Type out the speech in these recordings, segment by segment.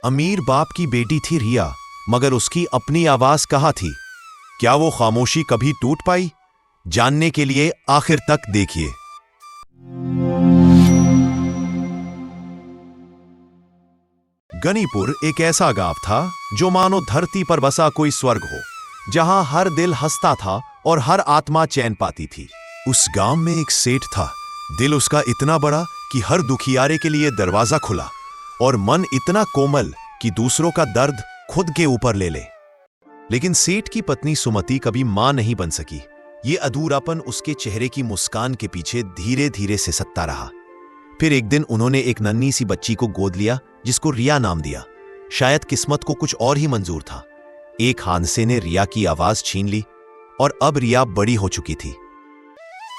अमीर बाप की बेटी थी रिया, मगर उसकी अपनी आवाज कहाँ थी? क्या वो खामोशी कभी टूट पाई? जानने के लिए आखिर तक देखिए। गनीपुर एक ऐसा गांव था जो मानो धरती पर बसा कोई स्वर्ग हो, जहां हर दिल हंसता था और हर आत्मा चैन पाती थी। उस गांव में एक सेठ था। दिल उसका इतना बड़ा कि हर दुखियारे के लिए दरवाजा खुला, और मन इतना कोमल कि दूसरों का दर्द खुद के ऊपर ले ले। लेकिन सेठ की पत्नी सुमति कभी मां नहीं बन सकी। ये अधूरापन उसके चेहरे की मुस्कान के पीछे धीरे धीरे सिसकता रहा। फिर एक दिन उन्होंने एक नन्ही सी बच्ची को गोद लिया, जिसको रिया नाम दिया। शायद किस्मत को कुछ और ही मंजूर था। एक हादसे ने रिया की आवाज छीन ली, और अब रिया बड़ी हो चुकी थी।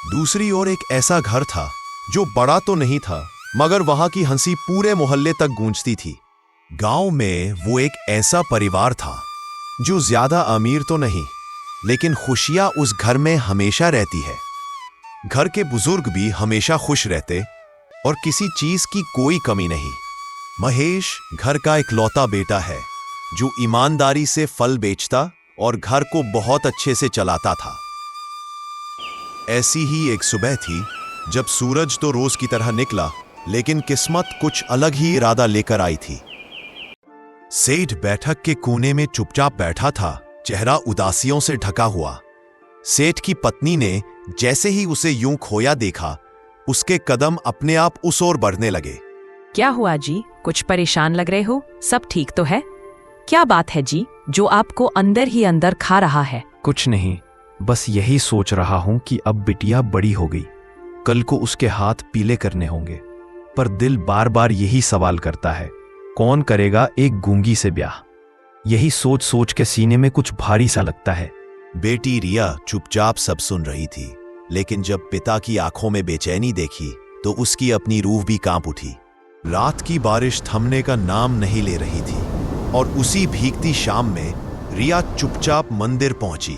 दूसरी ओर एक ऐसा घर था जो बड़ा तो नहीं था, मगर वहां की हंसी पूरे मोहल्ले तक गूंजती थी। गांव में वो एक ऐसा परिवार था जो ज्यादा अमीर तो नहीं, लेकिन खुशियां उस घर में हमेशा रहती है। घर के बुजुर्ग भी हमेशा खुश रहते और किसी चीज की कोई कमी नहीं। महेश घर का इकलौता बेटा है जो ईमानदारी से फल बेचता और घर को बहुत अच्छे से चलाता था। ऐसी ही एक सुबह थी जब सूरज तो रोज की तरह निकला, लेकिन किस्मत कुछ अलग ही इरादा लेकर आई थी। सेठ बैठक के कोने में चुपचाप बैठा था, चेहरा उदासियों से ढका हुआ। सेठ की पत्नी ने जैसे ही उसे यूं खोया देखा, उसके कदम अपने आप उस ओर बढ़ने लगे। क्या हुआ जी? कुछ परेशान लग रहे हो? सब ठीक तो है? क्या बात है जी जो आपको अंदर ही अंदर खा रहा है? कुछ नहीं, बस यही सोच रहा हूं कि अब बिटिया बड़ी हो गई, कल को उसके हाथ पीले करने होंगे। पर दिल बार बार यही सवाल करता है, कौन करेगा एक गूंगी से ब्याह? यही सोच सोच के सीने में कुछ भारी सा लगता है। बेटी रिया चुपचाप सब सुन रही थी, लेकिन जब पिता की आंखों में बेचैनी देखी तो उसकी अपनी रूह भी कांप उठी। रात की बारिश थमने का नाम नहीं ले रही थी, और उसी भीगती शाम में रिया चुपचाप मंदिर पहुंची,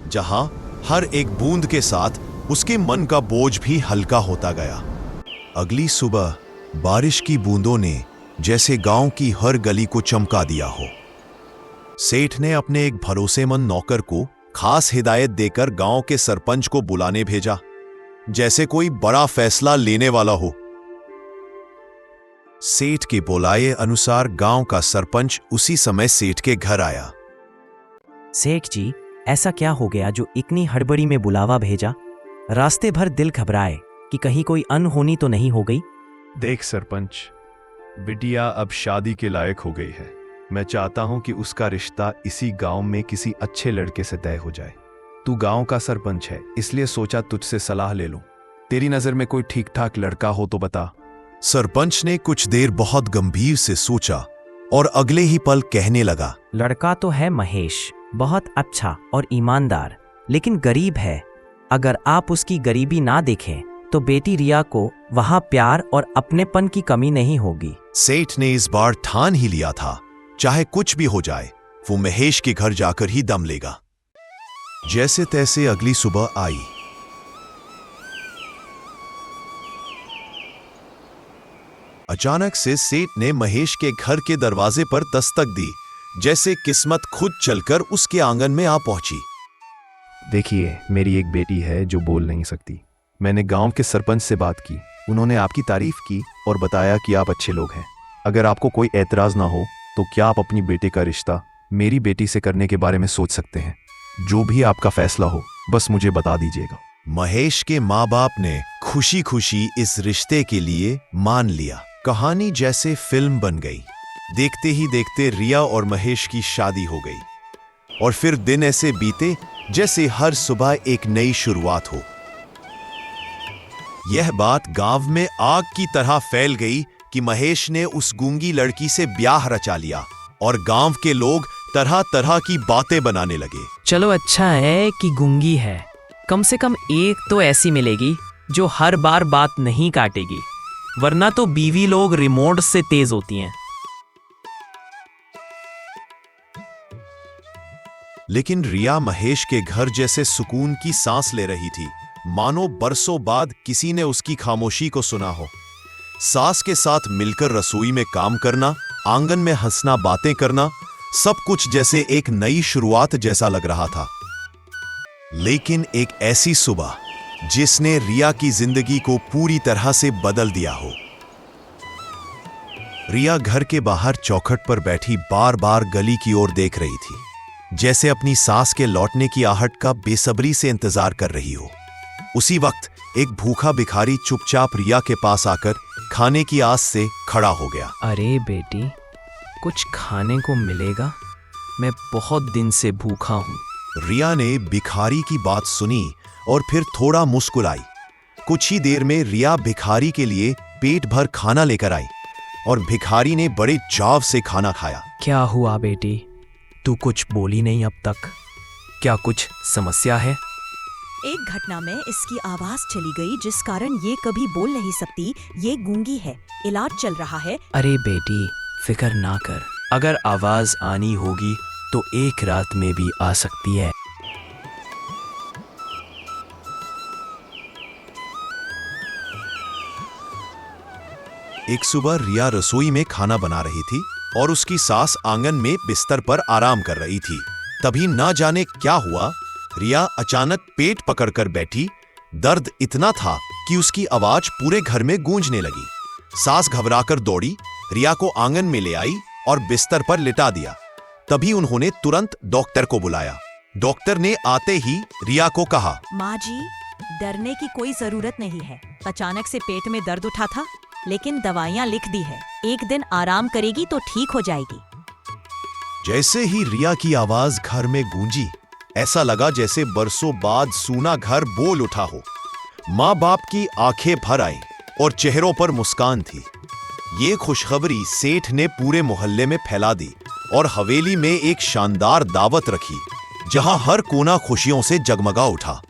जहां हर एक बूंद के साथ उसके मन का बोझ भी हल्का होता गया। अगली सुबह बारिश की बूंदों ने जैसे गांव की हर गली को चमका दिया हो। सेठ ने अपने एक भरोसेमंद नौकर को खास हिदायत देकर गांव के सरपंच को बुलाने भेजा, जैसे कोई बड़ा फैसला लेने वाला हो। सेठ के बुलाए अनुसार गांव का सरपंच उसी समय सेठ के घर आया। सेठ जी, ऐसा क्या हो गया जो इतनी हड़बड़ी में बुलावा भेजा? रास्ते भर दिल घबराए कि कहीं कोई अनहोनी तो नहीं हो गई। देख सरपंच, बिटिया अब शादी के लायक हो गई है। मैं चाहता हूं कि उसका रिश्ता इसी गांव में किसी अच्छे लड़के से तय हो जाए। तू गांव का सरपंच है, इसलिए सोचा तुझसे सलाह ले लूं। तेरी नजर में कोई ठीक ठाक लड़का हो तो बता। सरपंच ने कुछ देर बहुत गंभीर से सोचा और अगले ही पल कहने लगा, लड़का तो है महेश, बहुत अच्छा और ईमानदार, लेकिन गरीब है। अगर आप उसकी गरीबी ना देखें तो बेटी रिया को वहां प्यार और अपनेपन की कमी नहीं होगी। सेठ ने इस बार ठान ही लिया था, चाहे कुछ भी हो जाए वो महेश के घर जाकर ही दम लेगा। जैसे तैसे अगली सुबह आई। अचानक से सेठ ने महेश के घर के दरवाजे पर दस्तक दी, जैसे किस्मत खुद चलकर उसके आंगन में आ पहुंची। देखिए, मेरी एक बेटी है जो बोल नहीं सकती। मैंने गांव के सरपंच से बात की, उन्होंने आपकी तारीफ की और बताया कि आप अच्छे लोग हैं। अगर आपको कोई एतराज ना हो तो क्या आप अपनी बेटे का रिश्ता मेरी बेटी से करने के बारे में सोच सकते हैं? जो भी आपका फैसला हो, बस मुझे बता दीजिएगा। महेश के माँ बाप ने खुशी खुशी इस रिश्ते के लिए मान लिया। कहानी जैसे फिल्म बन गई। देखते ही देखते रिया और महेश की शादी हो गई, और फिर दिन ऐसे बीते जैसे हर सुबह एक नई शुरुआत हो। यह बात गांव में आग की तरह फैल गई कि महेश ने उस गूंगी लड़की से ब्याह रचा लिया, और गांव के लोग तरह तरह की बातें बनाने लगे। चलो अच्छा है कि गूंगी है, कम से कम एक तो ऐसी मिलेगी जो हर बार बात नहीं काटेगी, वरना तो बीवी लोग रिमोट से तेज होती हैं। लेकिन रिया महेश के घर जैसे सुकून की सांस ले रही थी, मानो बरसों बाद किसी ने उसकी खामोशी को सुना हो। सास के साथ मिलकर रसोई में काम करना, आंगन में हंसना, बातें करना, सब कुछ जैसे एक नई शुरुआत जैसा लग रहा था। लेकिन एक ऐसी सुबह जिसने रिया की जिंदगी को पूरी तरह से बदल दिया हो। रिया घर के बाहर चौखट पर बैठी बार बार गली की ओर देख रही थी, जैसे अपनी सास के लौटने की आहट का बेसब्री से इंतजार कर रही हो। उसी वक्त एक भूखा भिखारी चुपचाप रिया के पास आकर खाने की आस से खड़ा हो गया। अरे बेटी, कुछ खाने को मिलेगा? मैं बहुत दिन से भूखा हूँ। रिया ने भिखारी की बात सुनी और फिर थोड़ा मुस्कुराई। कुछ ही देर में रिया भिखारी के लिए पेट भर खाना लेकर आई और भिखारी ने बड़े चाव से खाना खाया। क्या हुआ बेटी, तू कुछ बोली नहीं अब तक? क्या कुछ समस्या है? एक घटना में इसकी आवाज चली गई जिस कारण ये कभी बोल नहीं सकती। ये गूंगी है, इलाज चल रहा है। अरे बेटी, फिक्र ना कर। अगर आवाज आनी होगी तो एक रात में भी आ सकती है। एक सुबह रिया रसोई में खाना बना रही थी और उसकी सास आंगन में बिस्तर पर आराम कर रही थी। तभी ना जाने क्या हुआ, रिया अचानक पेट पकड़कर बैठी। दर्द इतना था कि उसकी आवाज पूरे घर में गूंजने लगी। सास घबराकर दौड़ी, रिया को आंगन में ले आई और बिस्तर पर लिटा दिया। तभी उन्होंने तुरंत डॉक्टर को बुलाया। डॉक्टर ने आते ही रिया को कहा, माँ जी, डरने की कोई जरूरत नहीं है। अचानक से पेट में दर्द उठा था, लेकिन दवाइयाँ लिख दी है। एक दिन आराम करेगी तो ठीक हो जाएगी। जैसे ही रिया की आवाज घर में गूंजी, ऐसा लगा जैसे बरसों बाद सूना घर बोल उठा हो। माँ बाप की आंखें भर आई और चेहरों पर मुस्कान थी। ये खुशखबरी सेठ ने पूरे मोहल्ले में फैला दी और हवेली में एक शानदार दावत रखी, जहां हर कोना खुशियों से जगमगा उठा।